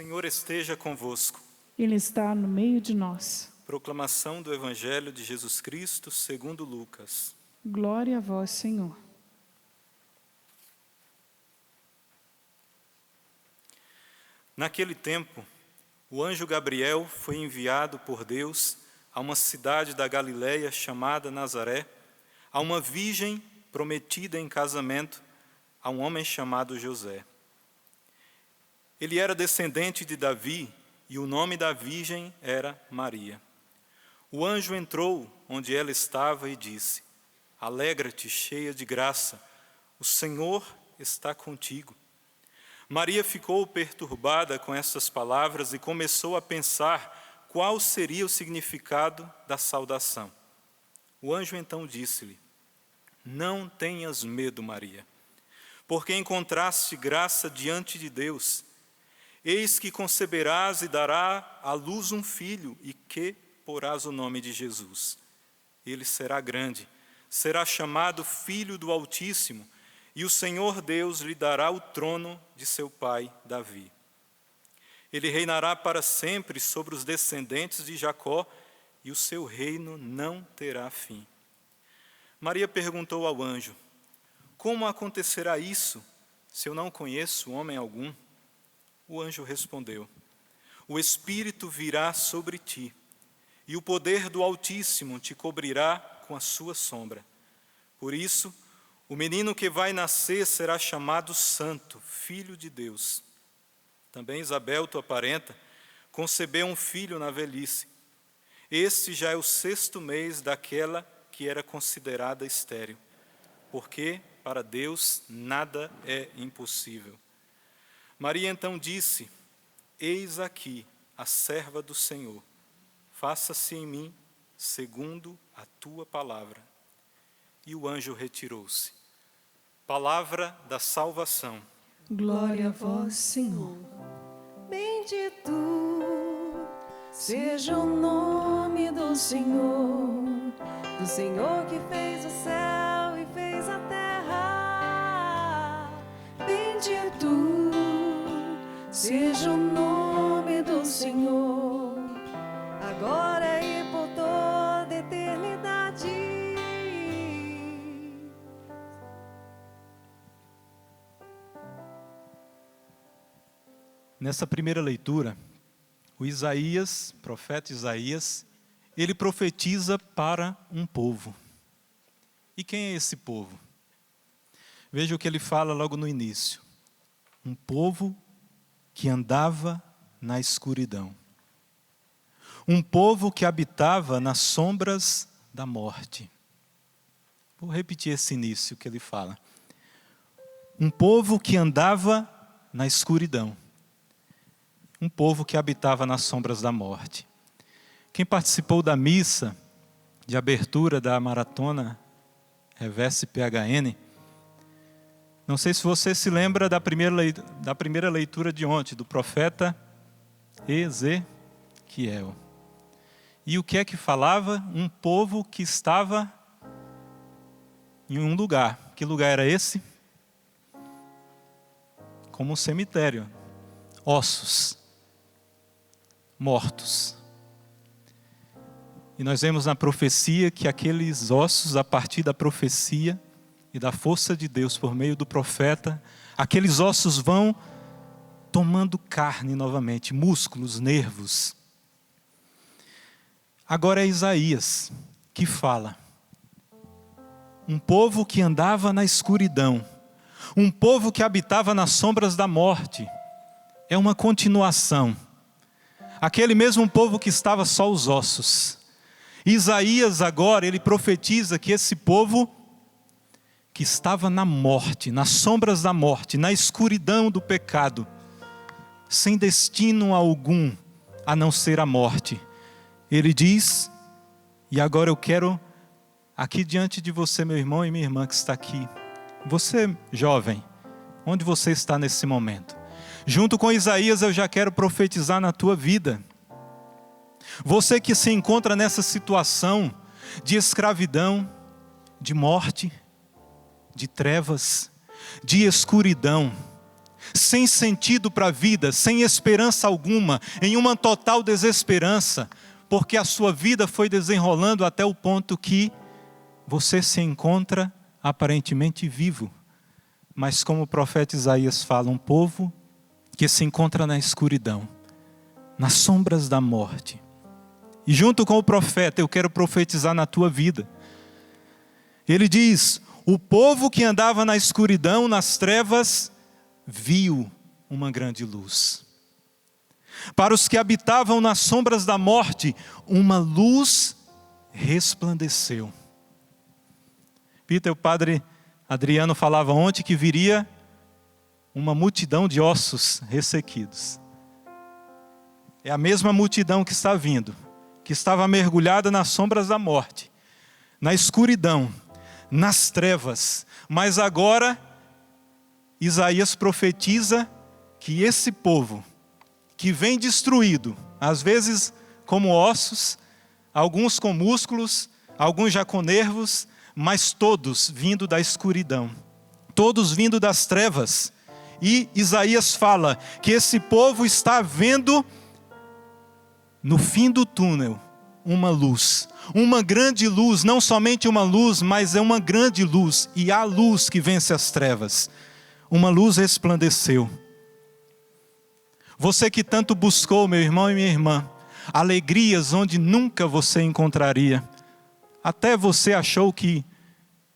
Senhor esteja convosco. Ele está no meio de nós. Proclamação do Evangelho de Jesus Cristo segundo Lucas. Glória a vós, Senhor. Naquele tempo, o anjo Gabriel foi enviado por Deus a uma cidade da Galileia chamada Nazaré, a uma virgem prometida em casamento a um homem chamado José. Ele era descendente de Davi e o nome da virgem era Maria. O anjo entrou onde ela estava e disse: Alegra-te, cheia de graça, o Senhor está contigo. Maria ficou perturbada com essas palavras e começou a pensar qual seria o significado da saudação. O anjo então disse-lhe: Não tenhas medo, Maria, porque encontraste graça diante de Deus. Eis que conceberás e dará à luz um filho, e que porás o nome de Jesus. Ele será grande, será chamado Filho do Altíssimo, e o Senhor Deus lhe dará o trono de seu pai Davi. Ele reinará para sempre sobre os descendentes de Jacó, e o seu reino não terá fim. Maria perguntou ao anjo: Como acontecerá isso, se eu não conheço homem algum? O anjo respondeu: O Espírito virá sobre ti, e o poder do Altíssimo te cobrirá com a sua sombra. Por isso, o menino que vai nascer será chamado Santo, Filho de Deus. Também Isabel, tua parenta, concebeu um filho na velhice. Este já é o 6º mês daquela que era considerada estéril, porque para Deus nada é impossível. Maria então disse: Eis aqui a serva do Senhor, faça-se em mim segundo a tua palavra. E o anjo retirou-se. Palavra da salvação. Glória a vós, Senhor. Bendito seja o nome do Senhor que fez o céu e fez a terra. Bendito seja o nome do Senhor, agora e por toda eternidade. Nessa primeira leitura, o profeta Isaías, ele profetiza para um povo. E quem é esse povo? Veja o que ele fala logo no início. Um povo que andava na escuridão. Um povo que habitava nas sombras da morte. Vou repetir esse início que ele fala. Um povo que andava na escuridão. Um povo que habitava nas sombras da morte. Quem participou da missa de abertura da maratona Reverse PHN, não sei se você se lembra da primeira leitura de ontem, do profeta Ezequiel. E o que é que falava? Um povo que estava em um lugar. Que lugar era esse? Como um cemitério. Ossos. Mortos. E nós vemos na profecia que aqueles ossos, a partir da profecia e da força de Deus por meio do profeta, aqueles ossos vão tomando carne novamente, músculos, nervos. Agora é Isaías que fala. Um povo que andava na escuridão, um povo que habitava nas sombras da morte. É uma continuação. Aquele mesmo povo que estava só os ossos. Isaías agora, ele profetiza que esse povo que estava na morte, nas sombras da morte, na escuridão do pecado, sem destino algum a não ser a morte. Ele diz, e agora eu quero, aqui diante de você, meu irmão e minha irmã que está aqui, você jovem, onde você está nesse momento? Junto com Isaías eu já quero profetizar na tua vida. Você que se encontra nessa situação de escravidão, de morte, de trevas, de escuridão. sem sentido para a vida, sem esperança alguma, em uma total desesperança, porque a sua vida foi desenrolando até o ponto que você se encontra aparentemente vivo, mas como o profeta Isaías fala, um povo que se encontra na escuridão, nas sombras da morte. E junto com o profeta, eu quero profetizar na tua vida. Ele diz: o povo que andava na escuridão, nas trevas, viu uma grande luz. Para os que habitavam nas sombras da morte, uma luz resplandeceu. Peter, o padre Adriano falava ontem que viria uma multidão de ossos ressequidos. É a mesma multidão que está vindo, que estava mergulhada nas sombras da morte, na escuridão, nas trevas. Mas agora, Isaías profetiza que esse povo, que vem destruído, às vezes como ossos, alguns com músculos, alguns já com nervos, mas todos vindo da escuridão, todos vindo das trevas. E Isaías fala que esse povo está vendo no fim do túnel uma luz, uma grande luz, não somente uma luz, mas é uma grande luz, e a luz que vence as trevas. Uma luz resplandeceu. Você que tanto buscou, meu irmão e minha irmã, alegrias onde nunca você encontraria. Até você achou que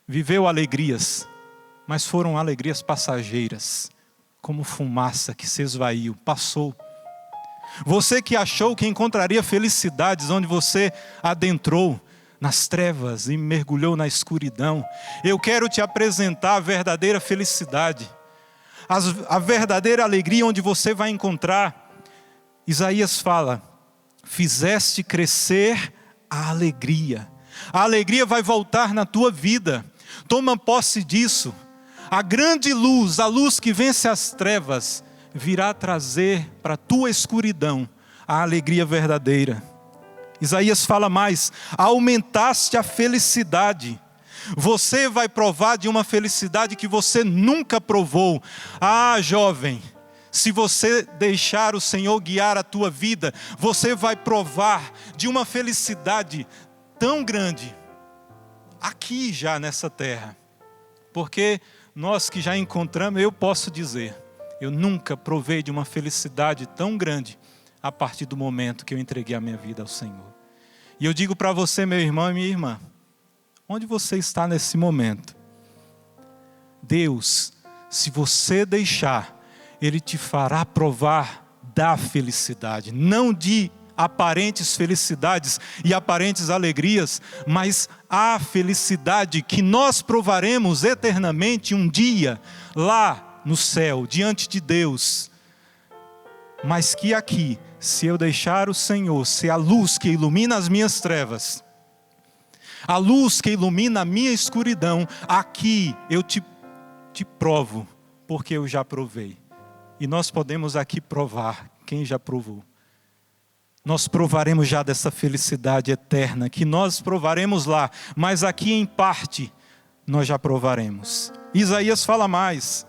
viveu alegrias, mas foram alegrias passageiras, como fumaça que se esvaiu, passou. Você que achou que encontraria felicidades onde você adentrou nas trevas e mergulhou na escuridão, eu quero te apresentar a verdadeira felicidade, a verdadeira alegria onde você vai encontrar. Isaías fala: fizeste crescer a alegria. A alegria vai voltar na tua vida. Toma posse disso. A grande luz, a luz que vence as trevas, virá trazer para a tua escuridão a alegria verdadeira. Isaías fala mais: aumentaste a felicidade. Você vai provar de uma felicidade que você nunca provou. Ah, jovem, se você deixar o Senhor guiar a tua vida, você vai provar de uma felicidade tão grande, aqui já nessa terra. Porque nós que já encontramos, eu posso dizer, eu nunca provei de uma felicidade tão grande a partir do momento que eu entreguei a minha vida ao Senhor. E eu digo para você, meu irmão e minha irmã, onde você está nesse momento? Deus, se você deixar, Ele te fará provar da felicidade, não de aparentes felicidades e aparentes alegrias, mas a felicidade que nós provaremos eternamente um dia, lá no céu, diante de Deus. Mas que aqui, se eu deixar o Senhor ser a luz que ilumina as minhas trevas, a luz que ilumina a minha escuridão, aqui eu te provo, porque eu já provei. E nós podemos aqui provar, quem já provou. Nós provaremos já dessa felicidade eterna, que nós provaremos lá, mas aqui em parte, nós já provaremos. Isaías fala mais: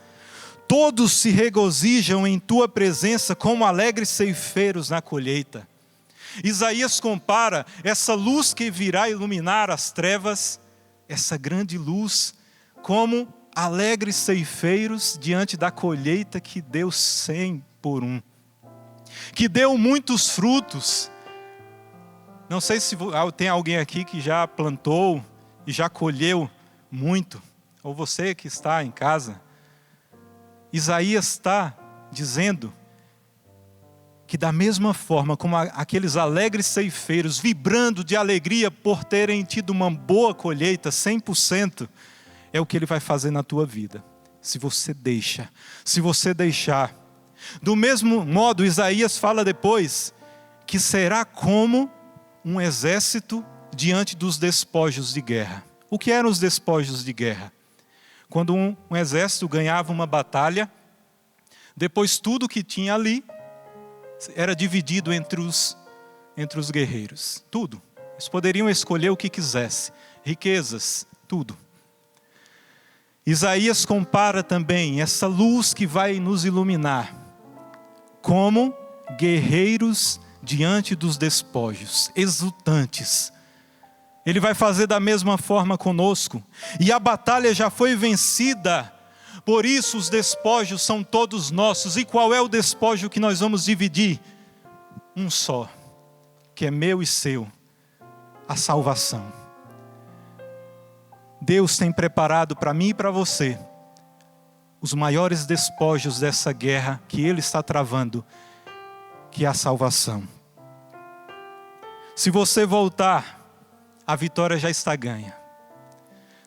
todos se regozijam em tua presença como alegres ceifeiros na colheita. Isaías compara essa luz que virá iluminar as trevas, essa grande luz, como alegres ceifeiros diante da colheita que deu 100 por 1. Que deu muitos frutos. Não sei se tem alguém aqui que já plantou e já colheu muito, ou você que está em casa. Isaías está dizendo que da mesma forma como aqueles alegres ceifeiros, vibrando de alegria por terem tido uma boa colheita, 100%, é o que Ele vai fazer na tua vida. Se você deixar. Do mesmo modo, Isaías fala depois que será como um exército diante dos despojos de guerra. O que eram os despojos de guerra? Quando um exército ganhava uma batalha, depois tudo que tinha ali era dividido entre os guerreiros. Tudo. Eles poderiam escolher o que quisessem. Riquezas, tudo. Isaías compara também essa luz que vai nos iluminar como guerreiros diante dos despojos, exultantes. Ele vai fazer da mesma forma conosco. E a batalha já foi vencida. Por isso os despojos são todos nossos. E qual é o despojo que nós vamos dividir? Um só, que é meu e seu: a salvação. Deus tem preparado para mim e para você os maiores despojos dessa guerra que Ele está travando, que é a salvação. Se você voltar, a vitória já está ganha.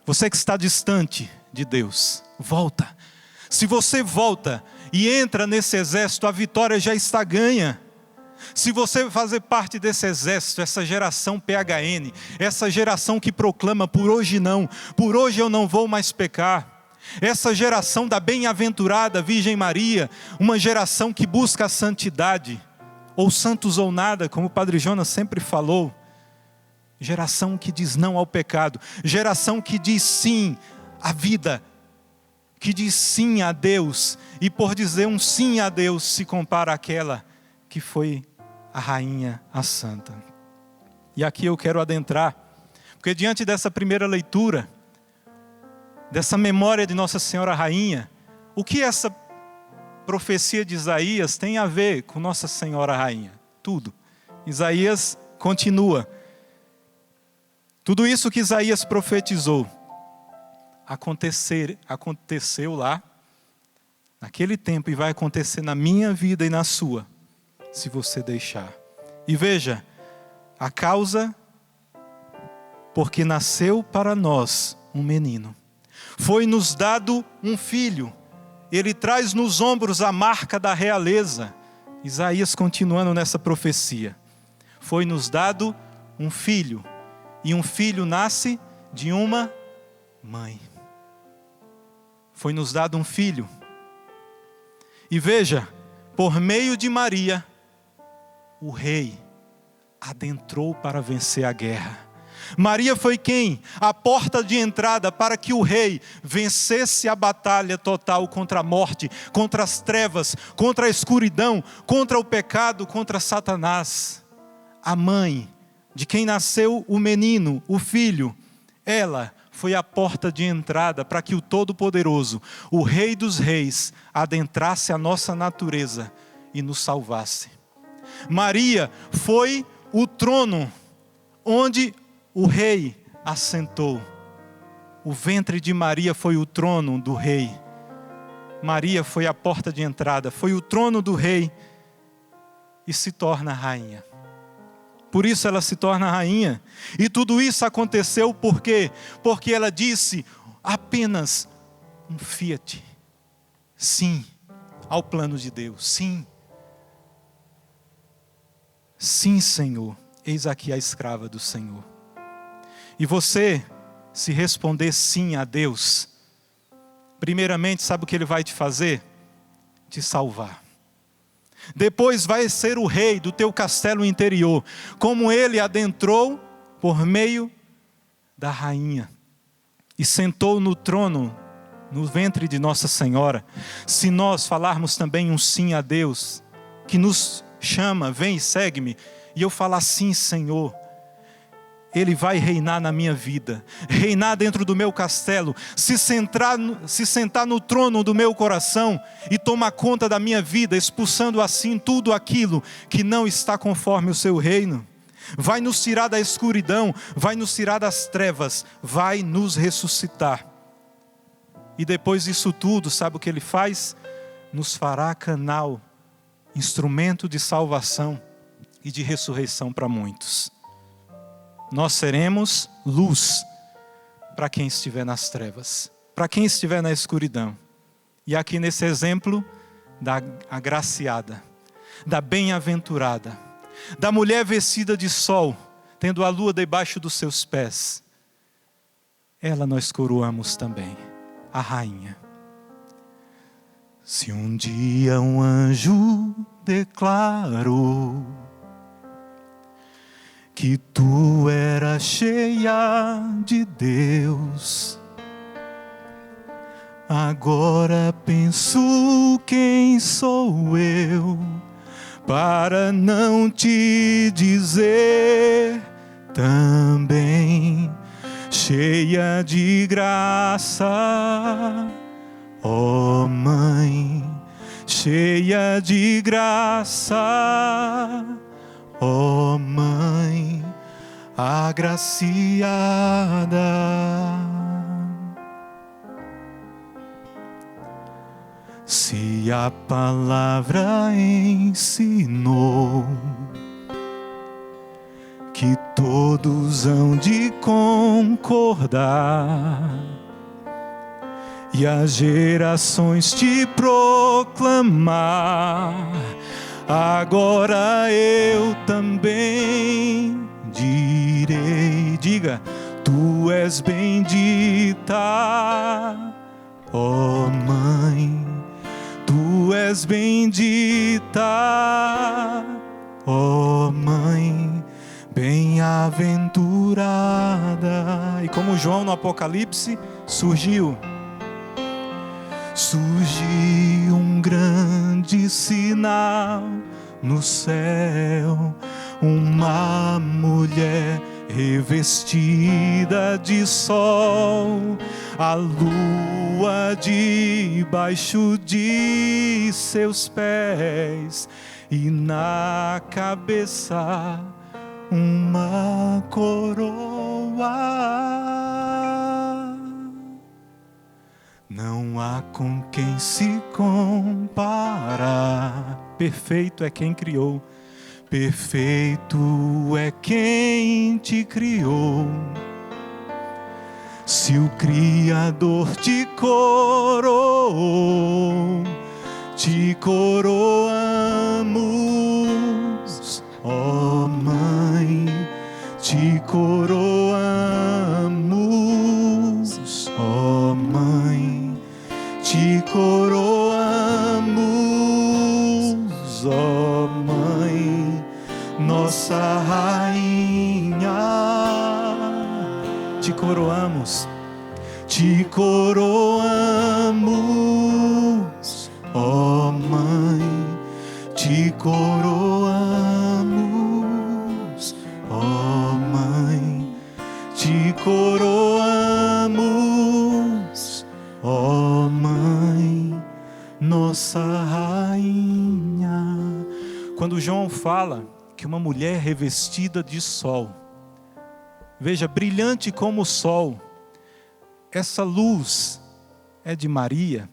Você que está distante de Deus, volta. Se você volta e entra nesse exército, a vitória já está ganha. Se você fazer parte desse exército, essa geração PHN, essa geração que proclama por hoje não, por hoje eu não vou mais pecar, essa geração da bem-aventurada Virgem Maria, uma geração que busca a santidade, ou santos ou nada, como o Padre Jonas sempre falou, geração que diz não ao pecado, geração que diz sim à vida, que diz sim a Deus, e por dizer um sim a Deus se compara àquela que foi a rainha, a santa. E aqui eu quero adentrar, porque diante dessa primeira leitura, dessa memória de Nossa Senhora Rainha, o que essa profecia de Isaías tem a ver com Nossa Senhora Rainha? Tudo. Isaías continua. Tudo isso que Isaías profetizou aconteceu lá, naquele tempo, e vai acontecer na minha vida e na sua, se você deixar. E veja, a causa, porque nasceu para nós um menino, foi-nos dado um filho, ele traz nos ombros a marca da realeza. Isaías continuando nessa profecia, foi-nos dado um filho, e um filho nasce de uma mãe. Foi-nos dado um filho. E veja, por meio de Maria, o rei adentrou para vencer a guerra. Maria foi quem? A porta de entrada para que o rei vencesse a batalha total contra a morte, contra as trevas, contra a escuridão, contra o pecado, contra Satanás. A mãe de quem nasceu o menino, o filho, ela foi a porta de entrada para que o Todo-Poderoso, o Rei dos Reis, adentrasse a nossa natureza e nos salvasse. Maria foi o trono onde o rei assentou. O ventre de Maria foi o trono do rei. Maria foi a porta de entrada, foi o trono do rei e se torna rainha. Por isso ela se torna rainha. E tudo isso aconteceu por quê? Porque ela disse apenas um fiat. Sim ao plano de Deus. Sim. Sim, Senhor. Eis aqui a escrava do Senhor. E você, se responder sim a Deus, primeiramente, sabe o que Ele vai te fazer? Te salvar. Depois vai ser o rei do teu castelo interior, como Ele adentrou por meio da rainha e sentou no trono, no ventre de Nossa Senhora. Se nós falarmos também um sim a Deus, que nos chama, vem e segue-me, e eu falar sim, Senhor, Ele vai reinar na minha vida, reinar dentro do meu castelo, se sentar no trono do meu coração e tomar conta da minha vida, expulsando assim tudo aquilo que não está conforme o seu reino. Vai nos tirar da escuridão, vai nos tirar das trevas, vai nos ressuscitar. E depois disso tudo, sabe o que Ele faz? Nos fará canal, instrumento de salvação e de ressurreição para muitos. Nós seremos luz para quem estiver nas trevas, para quem estiver na escuridão. E aqui nesse exemplo da agraciada, da bem-aventurada, da mulher vestida de sol, tendo a lua debaixo dos seus pés, ela nós coroamos também, a rainha. Se um dia um anjo declarou que tu eras cheia de Deus, Agora penso quem sou eu para não te dizer também, cheia de graça, ó Mãe, cheia de graça, ó Mãe agraciada. Se a palavra ensinou que todos hão de concordar e as gerações te proclamar, agora eu também direi, diga, tu és bendita, ó Mãe, tu és bendita, ó Mãe bem-aventurada. E como João no Apocalipse, surgiu um grande sinal no céu, uma mulher revestida de sol, a lua debaixo de seus pés, e na cabeça uma coroa. Não há com quem se comparar. Perfeito é quem criou, perfeito é quem te criou. Se o Criador te coroou, te coroamos, ó Mãe, te coroamos, ó Mãe, te coroamos, ó Mãe, nossa Rainha, te coroamos, te coroamos, ó Mãe, te coroamos, ó Mãe, te coroamos, ó Mãe, nossa Rainha. Quando João fala que uma mulher revestida de sol, veja, brilhante como o sol, essa luz é de Maria?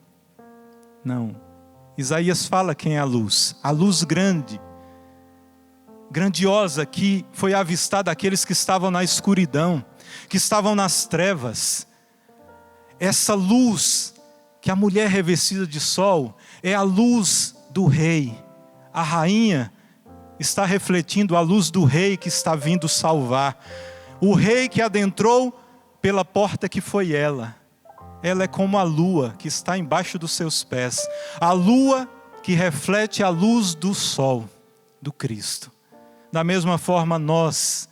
Não. Isaías fala quem é a luz grande, grandiosa, que foi avistada daqueles que estavam na escuridão, que estavam nas trevas. Essa luz, que a mulher revestida de sol, é a luz do rei. A rainha está refletindo a luz do rei que está vindo salvar. O rei que adentrou pela porta que foi ela. Ela é como a lua que está embaixo dos seus pés. A lua que reflete a luz do sol, do Cristo. Da mesma forma nós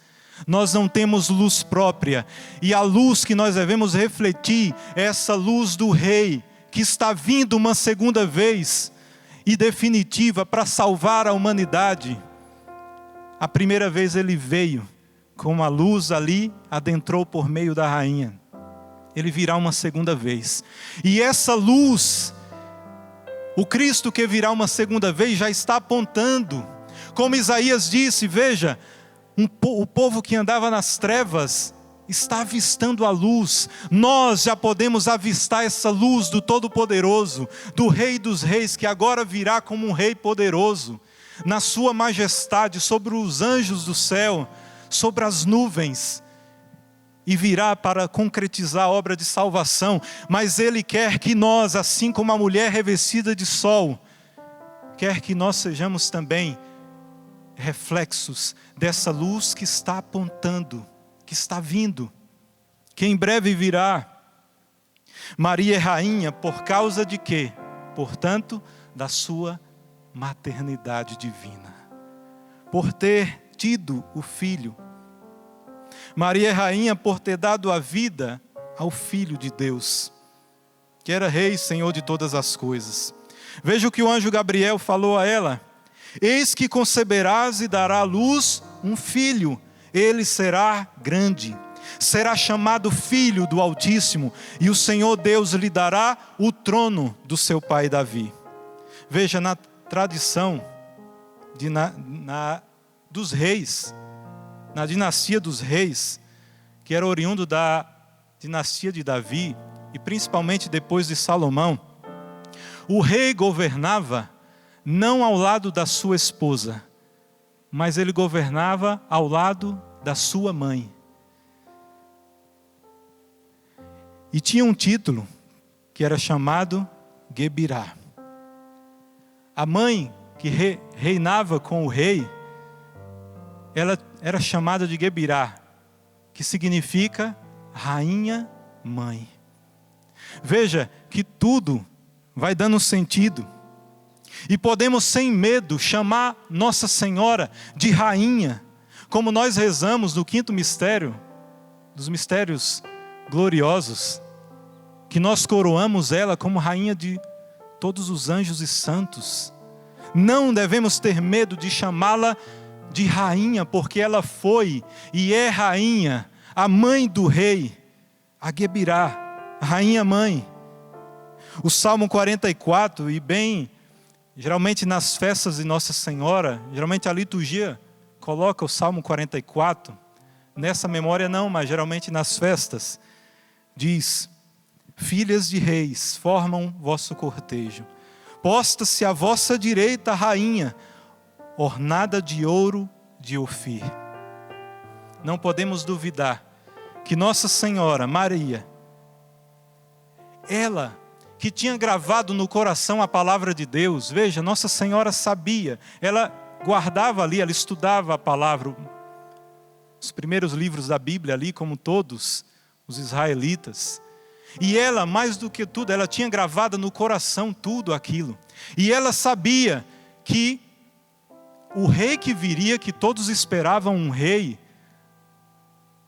não temos luz própria. E a luz que nós devemos refletir é essa luz do Rei, que está vindo uma segunda vez e definitiva para salvar a humanidade. A primeira vez ele veio com uma luz ali, adentrou por meio da rainha. Ele virá uma segunda vez. E essa luz, o Cristo que virá uma segunda vez, já está apontando. Como Isaías disse, veja, o povo que andava nas trevas está avistando a luz. Nós já podemos avistar essa luz do Todo-Poderoso, do Rei dos Reis, que agora virá como um Rei poderoso, na sua majestade, sobre os anjos do céu, sobre as nuvens, e virá para concretizar a obra de salvação. Mas Ele quer que nós, assim como a mulher revestida de sol, quer que nós sejamos também reflexos dessa luz que está apontando, que está vindo, que em breve virá. Maria é rainha por causa de quê? Portanto, da sua maternidade divina, por ter tido o Filho. Maria é rainha por ter dado a vida ao Filho de Deus. que era rei e senhor de todas as coisas. Veja o que o anjo Gabriel falou a ela: eis que conceberás e dará à luz um filho, ele será grande, será chamado Filho do Altíssimo, e o Senhor Deus lhe dará o trono do seu pai Davi. Veja, na tradição dos reis, na dinastia dos reis, que era oriundo da dinastia de Davi, e principalmente depois de Salomão, o rei governava não ao lado da sua esposa, mas ele governava ao lado da sua mãe. E tinha um título que era chamado Gebirá. A mãe que reinava com o rei, ela era chamada de Gebirá, que significa rainha-mãe. Veja que tudo vai dando sentido. E podemos sem medo chamar Nossa Senhora de rainha, como nós rezamos no 5º mistério, dos mistérios gloriosos, que nós coroamos ela como rainha de todos os anjos e santos. Não devemos ter medo de chamá-la de rainha, porque ela foi e é rainha, a mãe do rei, a Gebirá, a rainha-mãe. O Salmo 44, geralmente nas festas de Nossa Senhora, geralmente a liturgia coloca o Salmo 44, nessa memória não, mas geralmente nas festas, diz: filhas de reis formam vosso cortejo, posta-se à vossa direita a rainha, ornada de ouro de Ofir. Não podemos duvidar que Nossa Senhora Maria, ela que tinha gravado no coração a palavra de Deus, veja, Nossa Senhora sabia, ela guardava ali, ela estudava a palavra, os primeiros livros da Bíblia ali, como todos os israelitas. E ela, mais do que tudo, ela tinha gravado no coração tudo aquilo. E ela sabia que o rei que viria, que todos esperavam um rei,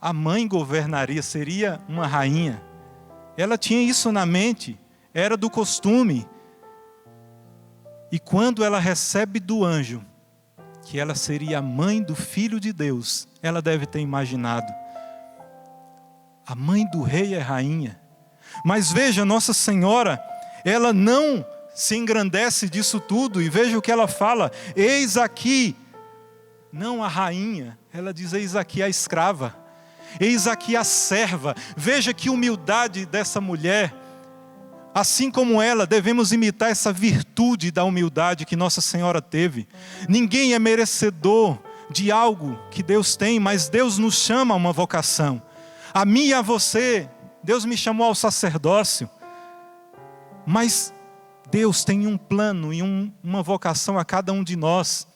a mãe governaria, seria uma rainha. Ela tinha isso na mente, era do costume. E quando ela recebe do anjo que ela seria a mãe do Filho de Deus, ela deve ter imaginado: a mãe do rei é rainha. Mas veja, Nossa Senhora, ela não se engrandece disso tudo, e veja o que ela fala: eis aqui, não a rainha, ela diz: eis aqui a escrava, eis aqui a serva. Veja que humildade dessa mulher. Assim como ela, devemos imitar essa virtude da humildade que Nossa Senhora teve. Ninguém é merecedor de algo que Deus tem, mas Deus nos chama a uma vocação. A mim e a você, Deus me chamou ao sacerdócio, mas Deus tem um plano e uma vocação a cada um de nós.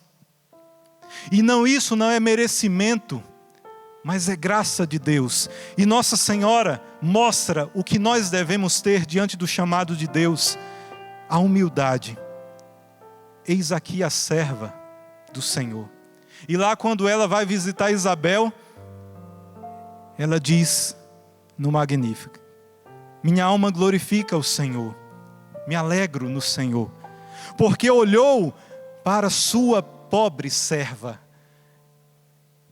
E isso não é merecimento, mas é graça de Deus. E Nossa Senhora mostra o que nós devemos ter diante do chamado de Deus: a humildade. Eis aqui a serva do Senhor. E lá quando ela vai visitar Isabel, ela diz no Magnífico: minha alma glorifica o Senhor, me alegro no Senhor, porque olhou para sua pobre serva.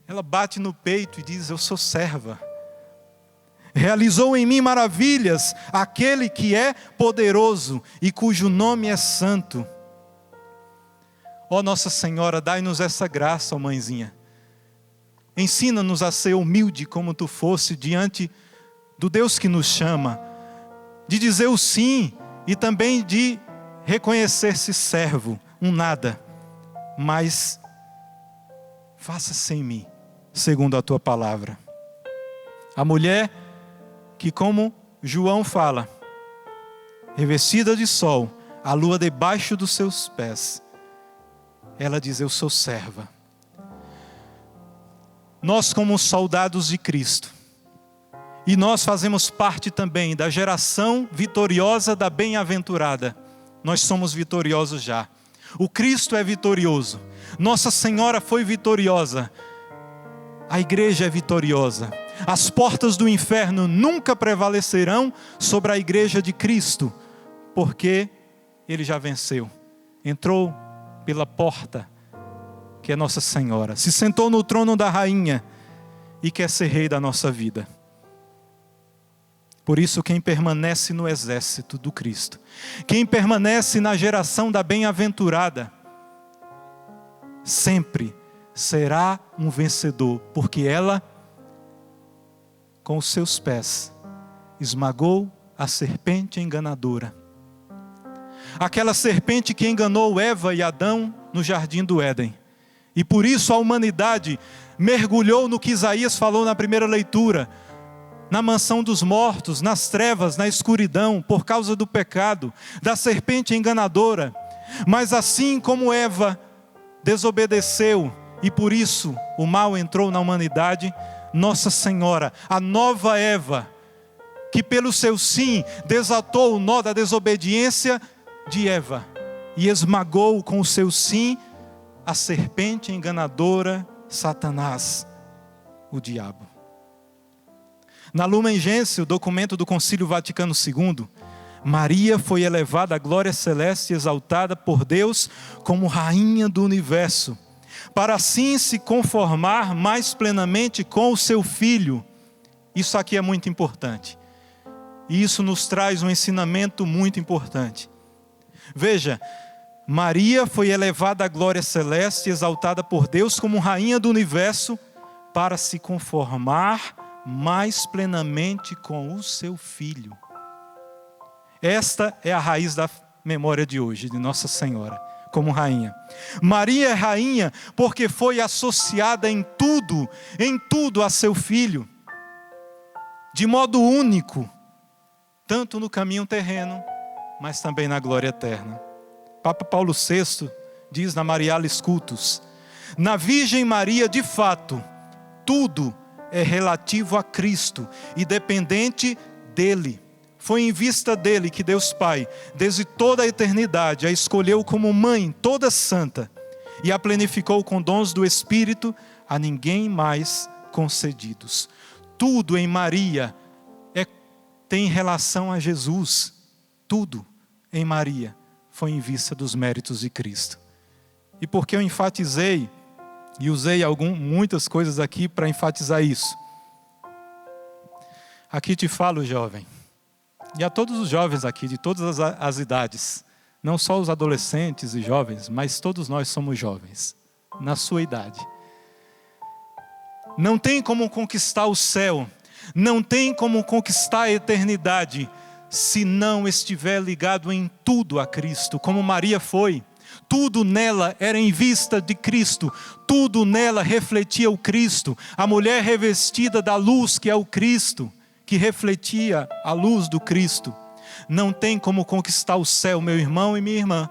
Ela bate no peito e diz: eu sou serva. Realizou em mim maravilhas aquele que é poderoso e cujo nome é santo. Ó Nossa Senhora, dai-nos essa graça, ó mãezinha. Ensina-nos a ser humilde como tu fosse diante do Deus que nos chama, de dizer o sim e também de reconhecer-se servo, um nada, mas faça-se em mim segundo a tua palavra. A mulher que, como João fala, revestida de sol, a lua debaixo dos seus pés, ela diz: eu sou serva. Nós, como soldados de Cristo, e nós fazemos parte também da geração vitoriosa da bem-aventurada, nós somos vitoriosos já. O Cristo é vitorioso, Nossa Senhora foi vitoriosa, a igreja é vitoriosa. As portas do inferno nunca prevalecerão sobre a igreja de Cristo, porque Ele já venceu. Entrou pela porta, que é Nossa Senhora. Se sentou no trono da rainha e quer ser rei da nossa vida. Por isso, quem permanece no exército do Cristo, quem permanece na geração da bem-aventurada, sempre será um vencedor, porque ela, com os seus pés, esmagou a serpente enganadora. Aquela serpente que enganou Eva e Adão no jardim do Éden. E por isso a humanidade mergulhou no que Isaías falou na primeira leitura, na mansão dos mortos, nas trevas, na escuridão, por causa do pecado, da serpente enganadora. Mas assim como Eva desobedeceu, e por isso o mal entrou na humanidade, Nossa Senhora, a nova Eva, que pelo seu sim desatou o nó da desobediência de Eva, e esmagou com o seu sim a serpente enganadora, Satanás, o diabo. Na Lumen Gentium, o documento do Concílio Vaticano II, Maria foi elevada à glória celeste e exaltada por Deus como rainha do universo, para assim se conformar mais plenamente com o seu Filho. Isso aqui é muito importante. E isso nos traz um ensinamento muito importante. Veja, Maria foi elevada à glória celeste e exaltada por Deus como rainha do universo, para se conformar mais plenamente com o seu Filho. Esta é a raiz da memória de hoje, de Nossa Senhora, como rainha. Maria é rainha porque foi associada em tudo a seu Filho, de modo único, tanto no caminho terreno, mas também na glória eterna. Papa Paulo VI diz na Marialis Cultus: na Virgem Maria, de fato, tudo é relativo a Cristo e dependente dele. Foi em vista dele que Deus Pai, desde toda a eternidade, a escolheu como mãe toda santa e a plenificou com dons do Espírito a ninguém mais concedidos. Tudo em Maria tem relação a Jesus. Tudo em Maria foi em vista dos méritos de Cristo. E porque eu enfatizei e usei muitas coisas aqui para enfatizar isso. Aqui te falo, jovem, e a todos os jovens aqui, de todas as idades, não só os adolescentes e jovens, mas todos nós somos jovens, na sua idade. Não tem como conquistar o céu, não tem como conquistar a eternidade, se não estiver ligado em tudo a Cristo, como Maria foi. Tudo nela era em vista de Cristo, tudo nela refletia o Cristo. A mulher revestida da luz que é o Cristo, que refletia a luz do Cristo. Não tem como conquistar o céu, meu irmão e minha irmã,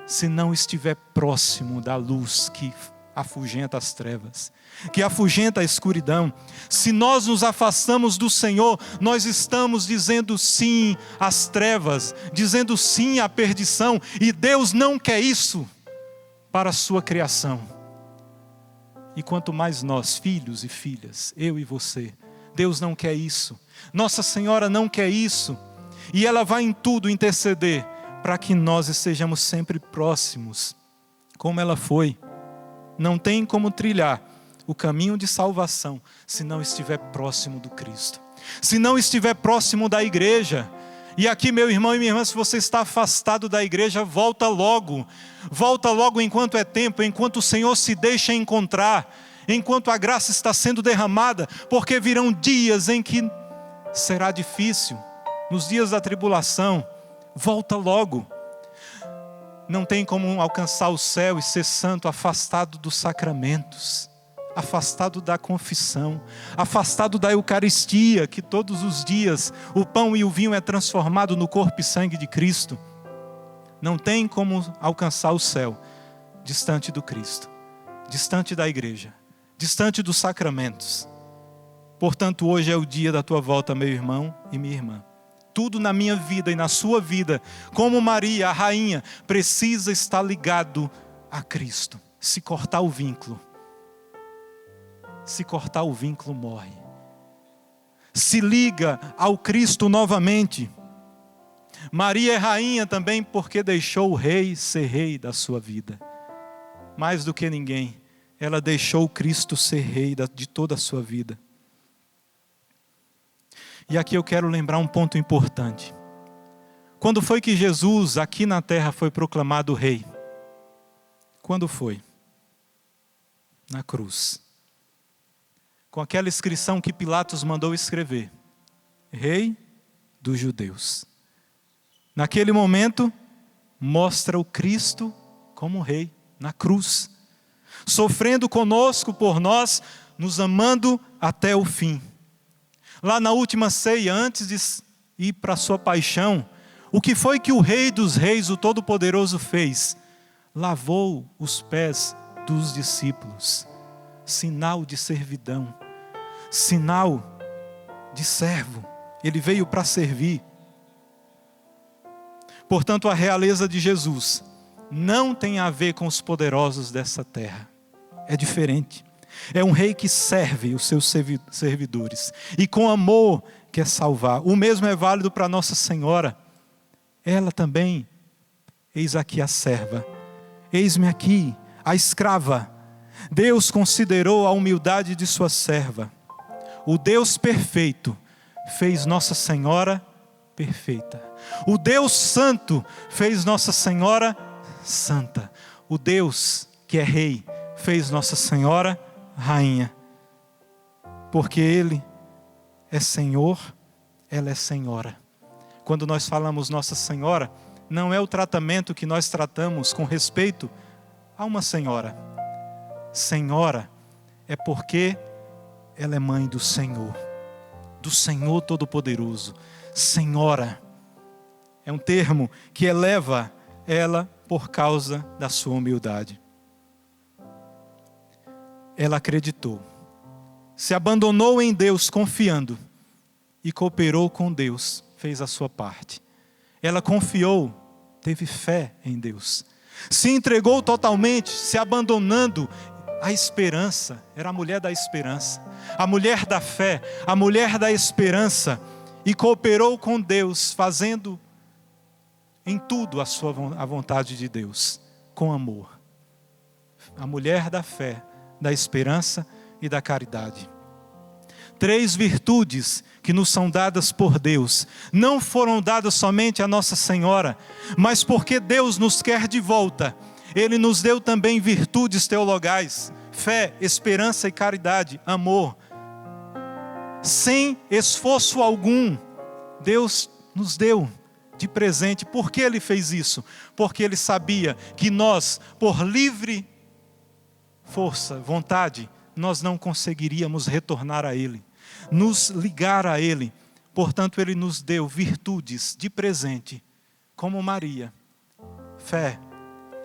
se não estiver próximo da luz que afugenta as trevas, que afugenta a escuridão. Se nós nos afastamos do Senhor, nós estamos dizendo sim às trevas, dizendo sim à perdição, e Deus não quer isso para a sua criação. E quanto mais nós, filhos e filhas, eu e você, Deus não quer isso. Nossa Senhora não quer isso, e ela vai em tudo interceder para que nós estejamos sempre próximos, como ela foi. Não tem como trilhar o caminho de salvação se não estiver próximo do Cristo, se não estiver próximo da igreja. E aqui, meu irmão e minha irmã, se você está afastado da igreja, volta logo enquanto é tempo, enquanto o Senhor se deixa encontrar, enquanto a graça está sendo derramada, porque virão dias em que será difícil, nos dias da tribulação. Volta logo. Não tem como alcançar o céu e ser santo afastado dos sacramentos, afastado da confissão, afastado da Eucaristia, que todos os dias o pão e o vinho é transformado no corpo e sangue de Cristo. Não tem como alcançar o céu distante do Cristo, distante da igreja, distante dos sacramentos. Portanto, hoje é o dia da tua volta, meu irmão e minha irmã. Tudo na minha vida e na sua vida, como Maria, a rainha, precisa estar ligado a Cristo. Se cortar o vínculo, morre. se liga ao Cristo novamente. Maria é rainha também porque deixou o rei ser rei da sua vida. Mais do que ninguém, ela deixou o Cristo ser rei de toda a sua vida. E aqui eu quero lembrar um ponto importante. Quando foi que Jesus aqui na terra foi proclamado rei? Quando foi? Na cruz. Com aquela inscrição que Pilatos mandou escrever: Rei dos Judeus. Naquele momento, mostra o Cristo como rei, na cruz, sofrendo conosco por nós, nos amando até o fim. Lá na última ceia, antes de ir para a sua paixão, o que foi que o Rei dos Reis, o Todo-Poderoso, fez? Lavou os pés dos discípulos, sinal de servidão, sinal de servo. Ele veio para servir. Portanto, a realeza de Jesus não tem a ver com os poderosos dessa terra. É diferente. É um rei que serve os seus servidores e com amor quer salvar. O mesmo é válido para Nossa Senhora. Ela também, eis aqui a serva, eis-me aqui a escrava. Deus considerou a humildade de sua serva. O Deus perfeito fez Nossa Senhora perfeita. O Deus santo fez Nossa Senhora santa. O Deus que é rei fez Nossa Senhora rainha. Porque Ele é Senhor, ela é Senhora. Quando nós falamos Nossa Senhora, não é o tratamento que nós tratamos com respeito a uma senhora. Senhora é porque ela é mãe do Senhor Todo-Poderoso. Senhora é um termo que eleva ela por causa da sua humildade. Ela acreditou, se abandonou em Deus confiando e cooperou com Deus, fez a sua parte. Ela confiou, teve fé em Deus, se entregou totalmente, se abandonando a esperança. Era a mulher da esperança, a mulher da fé, a mulher da esperança, e cooperou com Deus, fazendo em tudo a vontade de Deus, com amor. A mulher da fé, da esperança e da caridade. 3 virtudes que nos são dadas por Deus, não foram dadas somente a Nossa Senhora, mas porque Deus nos quer de volta, Ele nos deu também virtudes teologais: fé, esperança e caridade, amor. Sem esforço algum, Deus nos deu de presente. Por que Ele fez isso? Porque Ele sabia que nós, por livre força, vontade, nós não conseguiríamos retornar a Ele, nos ligar a Ele. Portanto, Ele nos deu virtudes de presente, como Maria: fé,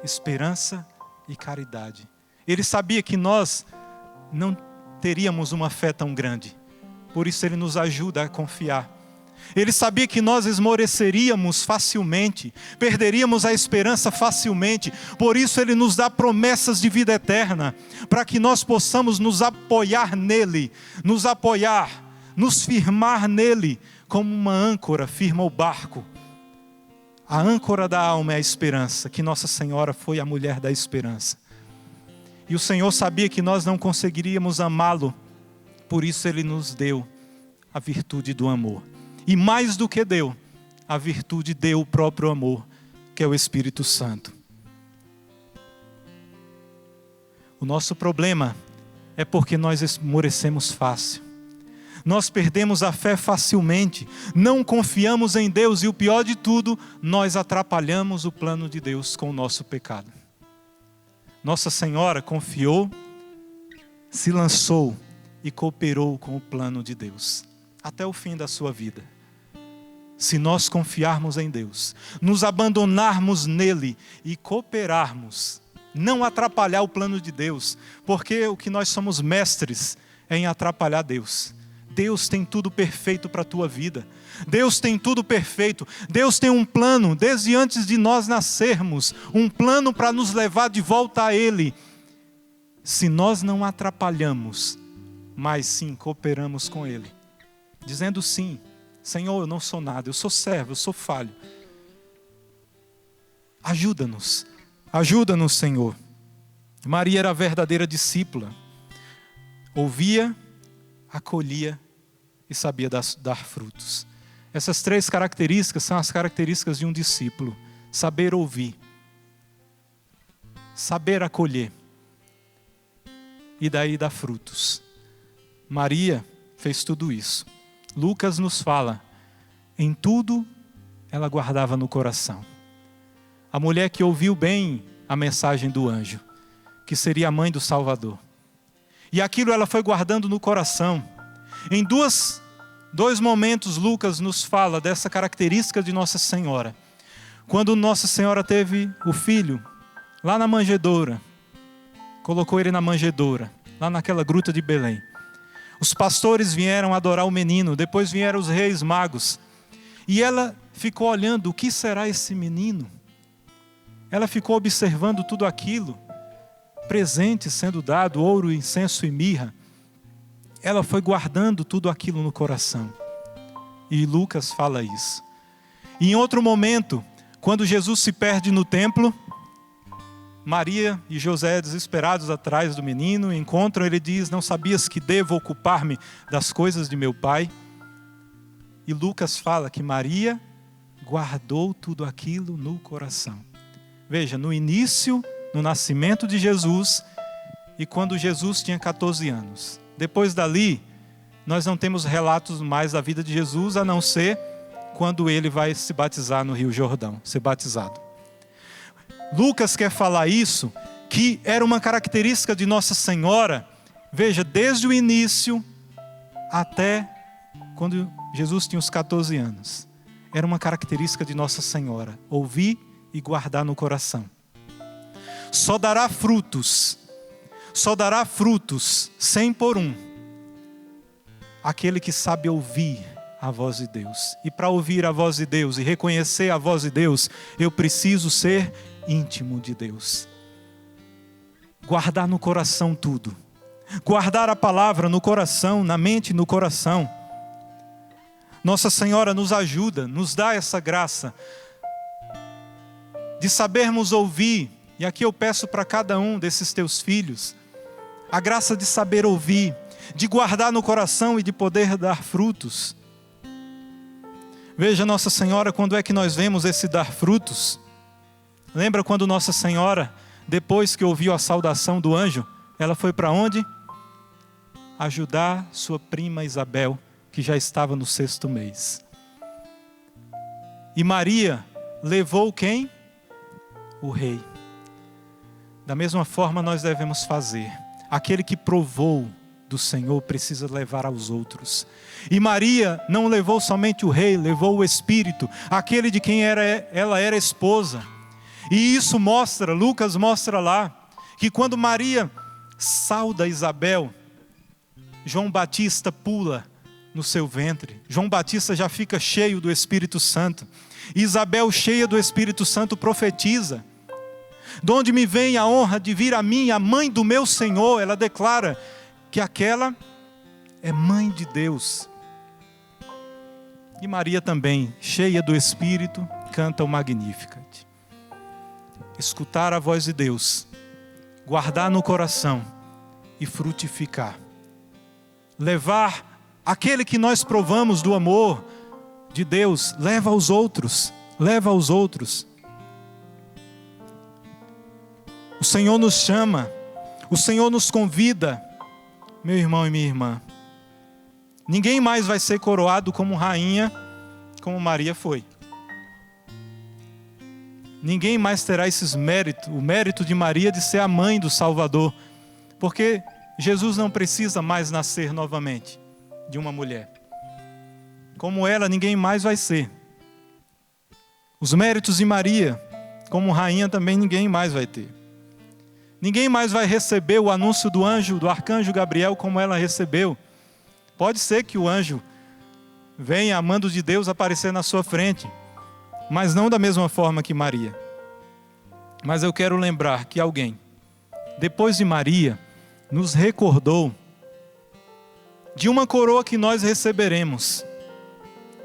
esperança e caridade. Ele sabia que nós não teríamos uma fé tão grande, por isso Ele nos ajuda a confiar. Ele sabia que nós esmoreceríamos facilmente, perderíamos a esperança facilmente, por isso Ele nos dá promessas de vida eterna, para que nós possamos nos apoiar nele, nos firmar nele, como uma âncora firma o barco. A âncora da alma é a esperança, que Nossa Senhora foi a mulher da esperança. E o Senhor sabia que nós não conseguiríamos amá-lo, por isso Ele nos deu a virtude do amor. E mais do que deu, a virtude deu o próprio amor, que é o Espírito Santo. O nosso problema é porque nós esmorecemos fácil. Nós perdemos a fé facilmente, não confiamos em Deus e o pior de tudo, nós atrapalhamos o plano de Deus com o nosso pecado. Nossa Senhora confiou, se lançou e cooperou com o plano de Deus, até o fim da sua vida. Se nós confiarmos em Deus, nos abandonarmos nele e cooperarmos, não atrapalhar o plano de Deus, porque o que nós somos mestres é em atrapalhar Deus. Deus tem tudo perfeito para a tua vida. Deus tem tudo perfeito. Deus tem um plano, desde antes de nós nascermos, um plano para nos levar de volta a Ele. Se nós não atrapalhamos, mas sim cooperamos com Ele, dizendo sim. Senhor, eu não sou nada, eu sou servo, eu sou falho. Ajuda-nos, ajuda-nos, Senhor. Maria era a verdadeira discípula. Ouvia, acolhia e sabia dar frutos. Essas 3 características são as características de um discípulo. Saber ouvir, saber acolher e daí dar frutos. Maria fez tudo isso. Lucas nos fala, em tudo ela guardava no coração. A mulher que ouviu bem a mensagem do anjo, que seria a mãe do Salvador. E aquilo ela foi guardando no coração. Em dois momentos Lucas nos fala dessa característica de Nossa Senhora. Quando Nossa Senhora teve o filho, lá na manjedoura, colocou ele na manjedoura, lá naquela gruta de Belém. Os pastores vieram adorar o menino, depois vieram os reis magos. E ela ficou olhando, o que será esse menino? Ela ficou observando tudo aquilo, presente sendo dado, ouro, incenso e mirra. Ela foi guardando tudo aquilo no coração. E Lucas fala isso. E em outro momento, quando Jesus se perde no templo, Maria e José, desesperados atrás do menino, encontram, ele diz, não sabias que devo ocupar-me das coisas de meu pai? E Lucas fala que Maria guardou tudo aquilo no coração. Veja, no início, no nascimento de Jesus, e quando Jesus tinha 14 anos. Depois dali, nós não temos relatos mais da vida de Jesus, a não ser quando ele vai se batizar no Rio Jordão, ser batizado. Lucas quer falar isso, que era uma característica de Nossa Senhora, veja, desde o início até quando Jesus tinha os 14 anos. Era uma característica de Nossa Senhora, ouvir e guardar no coração. Só dará frutos 100 por 1, aquele que sabe ouvir a voz de Deus. E para ouvir a voz de Deus e reconhecer a voz de Deus, eu preciso ser íntimo de Deus. Guardar no coração tudo. Guardar a palavra no coração, na mente e no coração. Nossa Senhora nos ajuda, nos dá essa graça de sabermos ouvir. E aqui eu peço para cada um desses teus filhos a graça de saber ouvir, de guardar no coração e de poder dar frutos. Veja, Nossa Senhora, quando é que nós vemos esse dar frutos? Lembra quando Nossa Senhora, depois que ouviu a saudação do anjo, ela foi para onde? Ajudar sua prima Isabel, que já estava no 6º mês. E Maria levou quem? O rei. Da mesma forma nós devemos fazer. Aquele que provou do Senhor precisa levar aos outros. E Maria não levou somente o rei, levou o Espírito, aquele de quem ela era esposa. E isso mostra, Lucas mostra lá, que quando Maria sauda Isabel, João Batista pula no seu ventre. João Batista já fica cheio do Espírito Santo. Isabel, cheia do Espírito Santo, profetiza. De onde me vem a honra de vir a mim, a mãe do meu Senhor? Ela declara que aquela é mãe de Deus. E Maria também, cheia do Espírito, canta o Magnificat. Escutar a voz de Deus, guardar no coração e frutificar. Levar aquele que nós provamos do amor de Deus, leva aos outros, leva aos outros. O Senhor nos chama, o Senhor nos convida, meu irmão e minha irmã. Ninguém mais vai ser coroado como rainha, como Maria foi. Ninguém mais terá esses méritos, o mérito de Maria de ser a mãe do Salvador, porque Jesus não precisa mais nascer novamente de uma mulher. Como ela, ninguém mais vai ser. Os méritos de Maria, como rainha, também ninguém mais vai ter. Ninguém mais vai receber o anúncio do anjo, do arcanjo Gabriel, como ela recebeu. Pode ser que o anjo venha, a mando de Deus, aparecer na sua frente, mas não da mesma forma que Maria. Mas eu quero lembrar que alguém, depois de Maria, nos recordou de uma coroa que nós receberemos.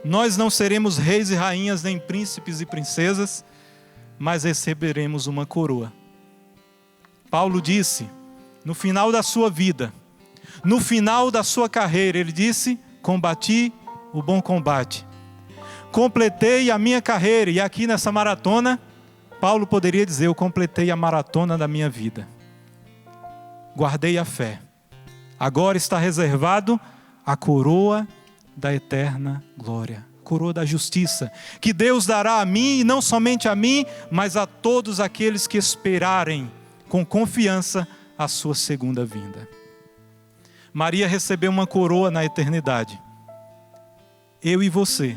Nós não seremos reis e rainhas, nem príncipes e princesas, mas receberemos uma coroa. Paulo disse, no final da sua vida, no final da sua carreira, ele disse: combati o bom combate, completei a minha carreira. E aqui nessa maratona, Paulo poderia dizer: eu completei a maratona da minha vida, guardei a fé. Agora está reservado a coroa da eterna glória, coroa da justiça, que Deus dará a mim, e não somente a mim, mas a todos aqueles que esperarem com confiança a sua segunda vinda. Maria recebeu uma coroa na eternidade. Eu e você,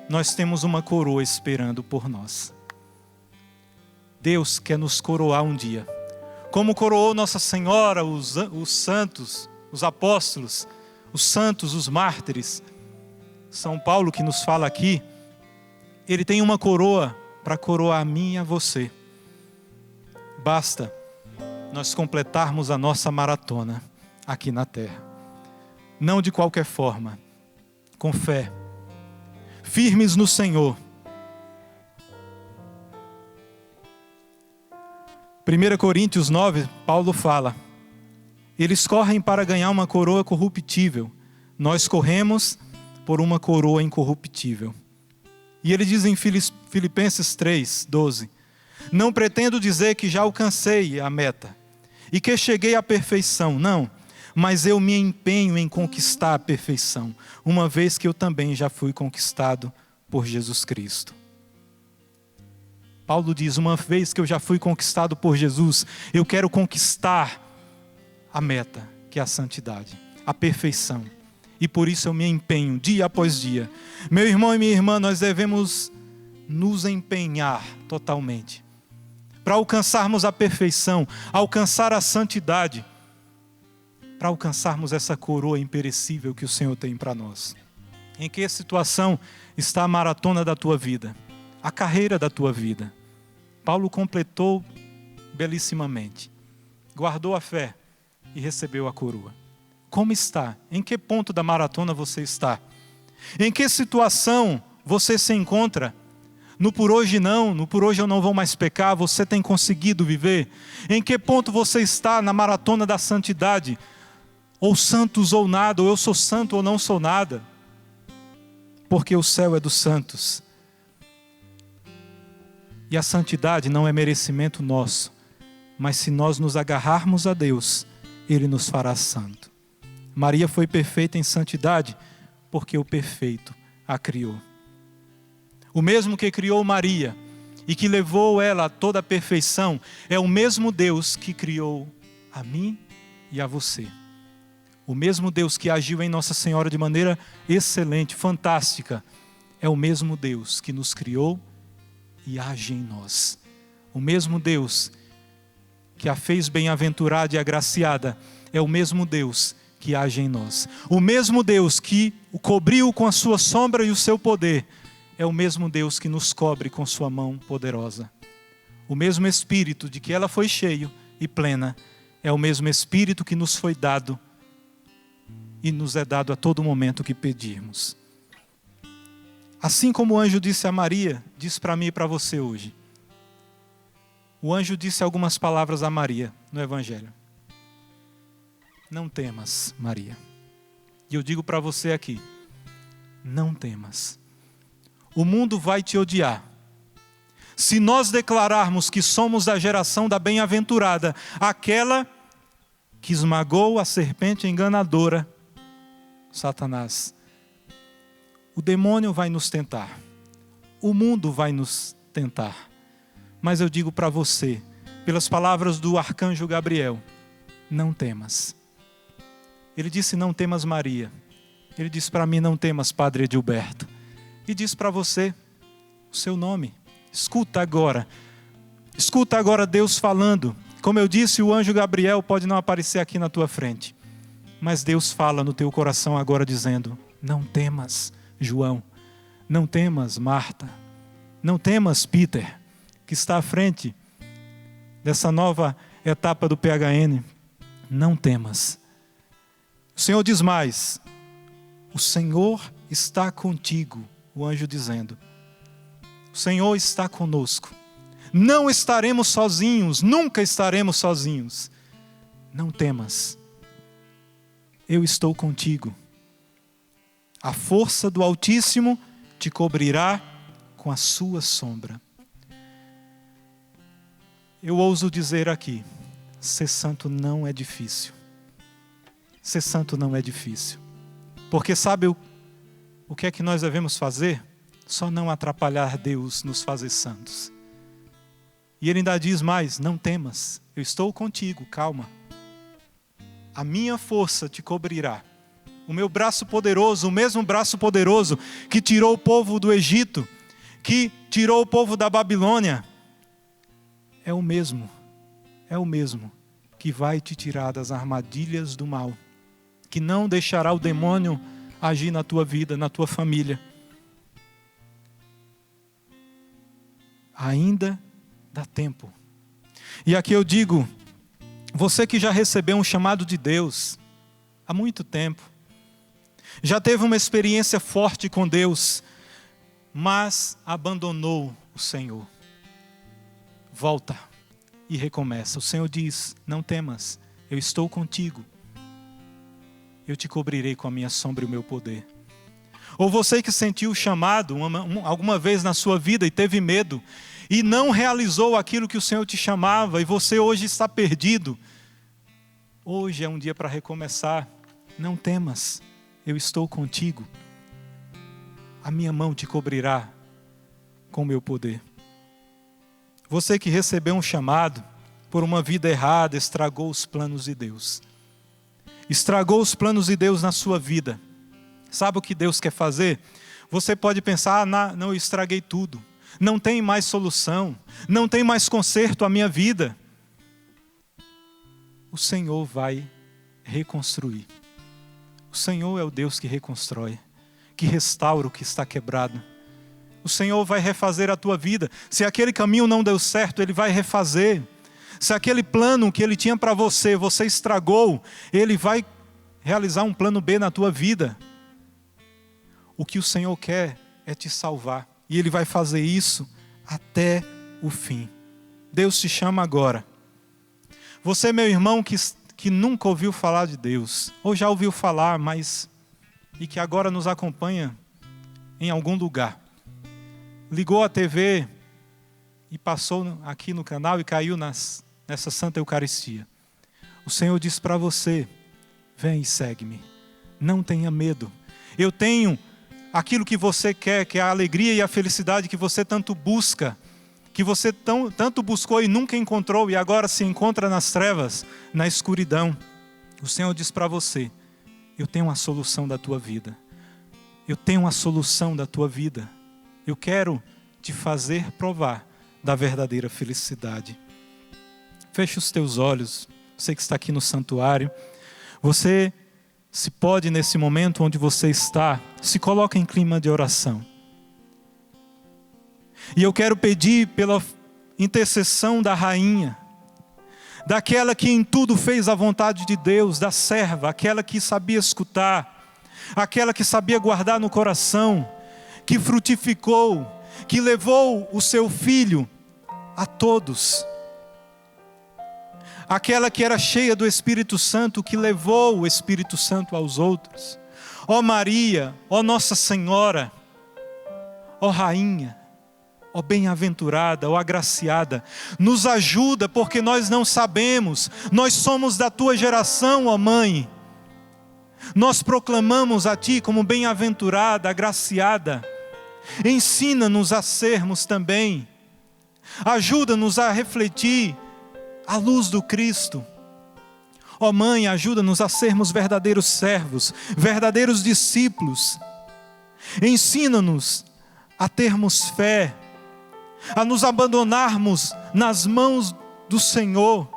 nós temos uma coroa esperando por nós. Deus quer nos coroar um dia, como coroou Nossa Senhora, os santos, os apóstolos, os santos, os mártires. São Paulo, que nos fala aqui, ele tem uma coroa para coroar a mim e a você. Basta nós completarmos a nossa maratona aqui na terra. Não de qualquer forma, com fé, firmes no Senhor. 1 Coríntios 9, Paulo fala: eles correm para ganhar uma coroa corruptível, nós corremos por uma coroa incorruptível. E ele diz em Filipenses 3, 12: não pretendo dizer que já alcancei a meta e que cheguei à perfeição, não, mas eu me empenho em conquistar a perfeição, uma vez que eu também já fui conquistado por Jesus Cristo. Paulo diz: uma vez que eu já fui conquistado por Jesus, eu quero conquistar a meta, que é a santidade, a perfeição. E por isso eu me empenho dia após dia. Meu irmão e minha irmã, nós devemos nos empenhar totalmente para alcançarmos a perfeição, alcançar a santidade, para alcançarmos essa coroa imperecível que o Senhor tem para nós. Em que situação está a maratona da tua vida? A carreira da tua vida? Paulo completou belíssimamente. Guardou a fé e recebeu a coroa. Como está? Em que ponto da maratona você está? Em que situação você se encontra? No por hoje não, no por hoje eu não vou mais pecar, você tem conseguido viver? Em que ponto você está na maratona da santidade? Ou santos ou nada, ou eu sou santo ou não sou nada. Porque o céu é dos santos. E a santidade não é merecimento nosso, mas se nós nos agarrarmos a Deus, Ele nos fará santo. Maria foi perfeita em santidade, porque o perfeito a criou. O mesmo que criou Maria e que levou ela a toda a perfeição, é o mesmo Deus que criou a mim e a você. O mesmo Deus que agiu em Nossa Senhora de maneira excelente, fantástica, é o mesmo Deus que nos criou e age em nós. O mesmo Deus que a fez bem-aventurada e agraciada, é o mesmo Deus que age em nós. O mesmo Deus que o cobriu com a sua sombra e o seu poder, é o mesmo Deus que nos cobre com sua mão poderosa. O mesmo Espírito de que ela foi cheio e plena, é o mesmo Espírito que nos foi dado e nos é dado a todo momento que pedirmos. Assim como o anjo disse a Maria, diz para mim e para você hoje. O anjo disse algumas palavras a Maria no Evangelho. Não temas, Maria. E eu digo para você aqui, não temas. O mundo vai te odiar. Se nós declararmos que somos da geração da bem-aventurada, aquela que esmagou a serpente enganadora, Satanás, o demônio vai nos tentar, o mundo vai nos tentar. Mas eu digo para você, pelas palavras do arcanjo Gabriel, não temas. Ele disse: não temas, Maria. Ele disse para mim: não temas, Padre Edilberto. E diz para você o seu nome. Escuta agora Deus falando. Como eu disse, o anjo Gabriel pode não aparecer aqui na tua frente, mas Deus fala no teu coração agora dizendo: não temas, João. Não temas, Marta. Não temas, Peter, que está à frente dessa nova etapa do PHN. Não temas. O Senhor diz mais: o Senhor está contigo, o anjo dizendo. O Senhor está conosco. Não estaremos sozinhos, nunca estaremos sozinhos. Não temas, eu estou contigo. A força do Altíssimo te cobrirá com a sua sombra. Eu ouso dizer aqui, ser santo não é difícil. Ser santo não é difícil. Porque sabe o que é que nós devemos fazer? Só não atrapalhar Deus nos fazer santos. E Ele ainda diz mais: não temas, eu estou contigo, calma. A minha força te cobrirá. O meu braço poderoso, o mesmo braço poderoso que tirou o povo do Egito, que tirou o povo da Babilônia, é o mesmo que vai te tirar das armadilhas do mal, que não deixará o demônio agir na tua vida, na tua família. Ainda dá tempo. E aqui eu digo, você que já recebeu um chamado de Deus há muito tempo, já teve uma experiência forte com Deus, mas abandonou o Senhor, volta e recomeça. O Senhor diz: não temas, eu estou contigo, eu te cobrirei com a minha sombra e o meu poder. Ou você que sentiu o chamado alguma vez na sua vida e teve medo, e não realizou aquilo que o Senhor te chamava, e você hoje está perdido. Hoje é um dia para recomeçar. Não temas, eu estou contigo. A minha mão te cobrirá com o meu poder. Você que recebeu um chamado por uma vida errada, estragou os planos de Deus. Estragou os planos de Deus na sua vida. Sabe o que Deus quer fazer? Você pode pensar: não, eu estraguei tudo. Não tem mais solução. Não tem mais conserto a minha vida. O Senhor vai reconstruir. O Senhor é o Deus que reconstrói, que restaura o que está quebrado. O Senhor vai refazer a tua vida. Se aquele caminho não deu certo, Ele vai refazer. Se aquele plano que Ele tinha para você, você estragou, Ele vai realizar um plano B na tua vida. O que o Senhor quer é te salvar. E Ele vai fazer isso até o fim. Deus te chama agora. Você, meu irmão, que nunca ouviu falar de Deus, ou já ouviu falar, mas e que agora nos acompanha em algum lugar. Ligou a TV e passou aqui no canal e caiu nessa Santa Eucaristia. O Senhor diz para você: vem e segue-me. Não tenha medo. Eu tenho aquilo que você quer, que é a alegria e a felicidade que você tanto busca, que você tanto buscou e nunca encontrou, e agora se encontra nas trevas, na escuridão. O Senhor diz para você: eu tenho a solução da tua vida. Eu tenho a solução da tua vida. Eu quero te fazer provar da verdadeira felicidade. Feche os teus olhos, você que está aqui no santuário. Você se pode, nesse momento onde você está, se coloca em clima de oração. E eu quero pedir pela intercessão da rainha, daquela que em tudo fez a vontade de Deus, da serva, aquela que sabia escutar, aquela que sabia guardar no coração, que frutificou, que levou o seu filho a todos. Aquela que era cheia do Espírito Santo, que levou o Espírito Santo aos outros. Ó Maria, ó Nossa Senhora, ó Rainha, ó bem-aventurada, ó agraciada, nos ajuda porque nós não sabemos, nós somos da tua geração, ó Mãe. Nós proclamamos a ti como bem-aventurada, agraciada. Ensina-nos a sermos também. Ajuda-nos a refletir a luz do Cristo. Ó Mãe, ajuda-nos a sermos verdadeiros servos, verdadeiros discípulos. Ensina-nos a termos fé, a nos abandonarmos nas mãos do Senhor,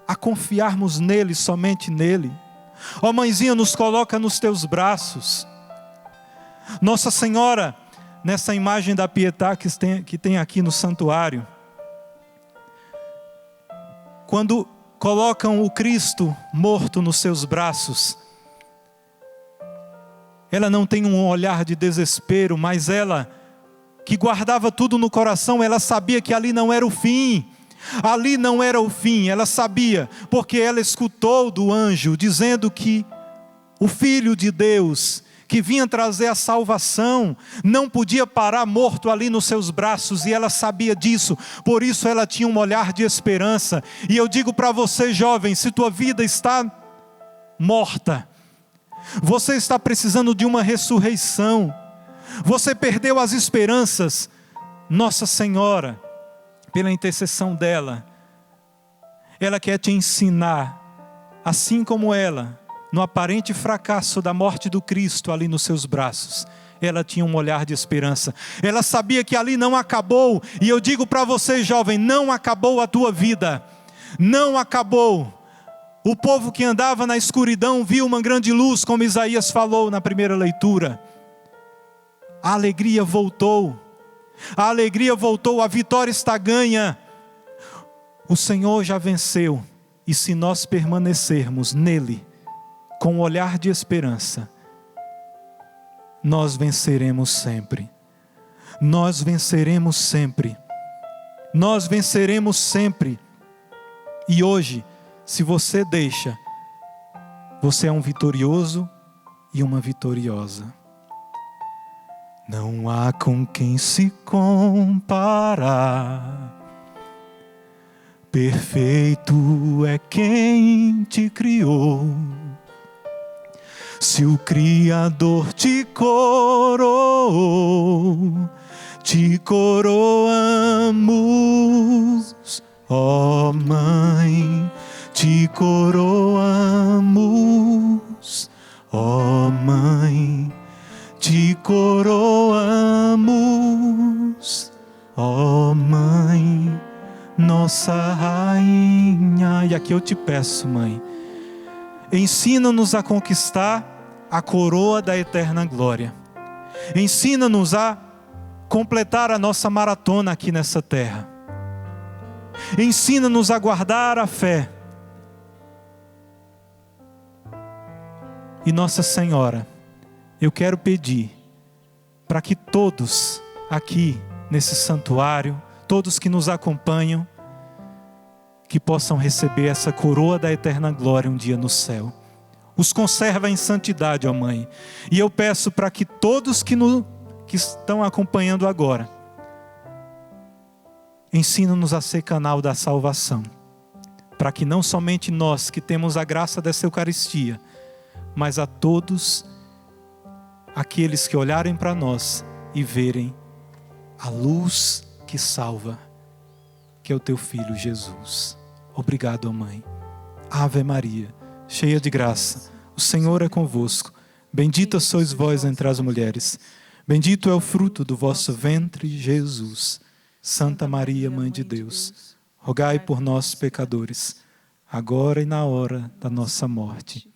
a confiarmos nele, somente nele. Ó Mãezinha, nos coloca nos teus braços. Nossa Senhora, nessa imagem da Pietà que tem aqui no santuário, quando colocam o Cristo morto nos seus braços, ela não tem um olhar de desespero, mas ela, que guardava tudo no coração, ela sabia que ali não era o fim. Ali não era o fim, ela sabia, porque ela escutou do anjo dizendo que o Filho de Deus, que vinha trazer a salvação, não podia parar morto ali nos seus braços, e ela sabia disso, por isso ela tinha um olhar de esperança. E eu digo para você, jovem, se tua vida está morta, você está precisando de uma ressurreição, você perdeu as esperanças, Nossa Senhora, pela intercessão dela, ela quer te ensinar, assim como ela, no aparente fracasso da morte do Cristo ali nos seus braços, ela tinha um olhar de esperança. Ela sabia que ali não acabou. E eu digo para você, jovem, não acabou a tua vida. Não acabou. O povo que andava na escuridão viu uma grande luz, como Isaías falou na primeira leitura. A alegria voltou. A alegria voltou, a vitória está ganha. O Senhor já venceu. E se nós permanecermos nele, com um olhar de esperança, nós venceremos sempre. Nós venceremos sempre. Nós venceremos sempre. E hoje, se você deixa, você é um vitorioso e uma vitoriosa. Não há com quem se comparar. Perfeito é quem te criou. Se o Criador te coroamos, ó Mãe, te coroamos, ó Mãe, te coroamos, ó Mãe, nossa Rainha. E aqui eu te peço, Mãe, ensina-nos a conquistar a coroa da eterna glória. Ensina-nos a completar a nossa maratona aqui nessa terra. Ensina-nos a guardar a fé. E Nossa Senhora, eu quero pedir para que todos aqui nesse santuário, todos que nos acompanham, que possam receber essa coroa da eterna glória um dia no céu. Os conserva em santidade, ó Mãe. E eu peço para que todos que estão acompanhando agora, ensina-nos a ser canal da salvação, para que não somente nós que temos a graça dessa Eucaristia, mas a todos aqueles que olharem para nós e verem a luz que salva, que é o teu Filho Jesus. Obrigado, ó Mãe. Ave Maria, cheia de graça, o Senhor é convosco. Bendita sois vós entre as mulheres. Bendito é o fruto do vosso ventre, Jesus. Santa Maria, Mãe de Deus, rogai por nós, pecadores, agora e na hora da nossa morte.